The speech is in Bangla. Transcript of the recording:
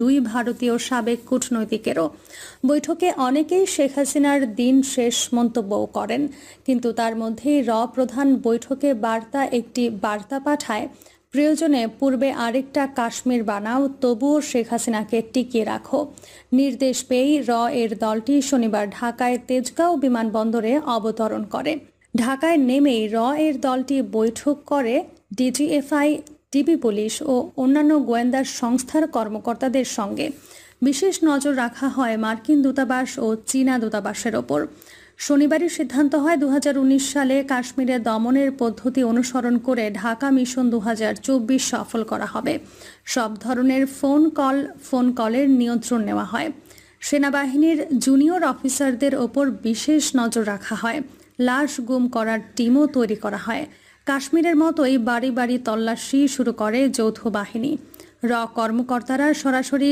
দুই ভারতীয় সাবেক কূটনৈতিকেরও। বৈঠকে অনেকেই শেখ হাসিনার দিন শেষ মন্তব্যও করেন, কিন্তু তার মধ্যেই প্রধান বৈঠকে একটি বার্তা পাঠায়, প্রয়োজনে পূর্বে আরেকটা কাশ্মীর বানাও, তবুও শেখ হাসিনাকে টিকিয়ে রাখো। নির্দেশ পেয়েই এর দলটি শনিবার ঢাকায় তেজগাঁও বিমানবন্দরে অবতরণ করে। ঢাকায় নেমেই এর দলটি বৈঠক করে ডিজিএফআই, ডিবি পুলিশ ও অন্যান্য গোয়েন্দা সংস্থার কর্মকর্তাদের সঙ্গে। বিশেষ নজর রাখা হয় মার্কিন দূতাবাস ও চীনা দূতাবাসের ওপর। শনিবারই সিদ্ধান্ত হয় 2019 সালে কাশ্মীরে দমনের পদ্ধতি অনুসরণ করে ঢাকা মিশন 2024 সফল করা হবে। সব ধরনের ফোন কলের নিয়ন্ত্রণ নেওয়া হয়। সেনাবাহিনীর জুনিয়র অফিসারদের ওপর বিশেষ নজর রাখা হয়। লাশ গুম করার টিমও তৈরি করা হয়। কাশ্মীরের মতোই বাড়ি বাড়ি তল্লাশি শুরু করে যৌথ বাহিনী। কর্মকর্তারা সরাসরি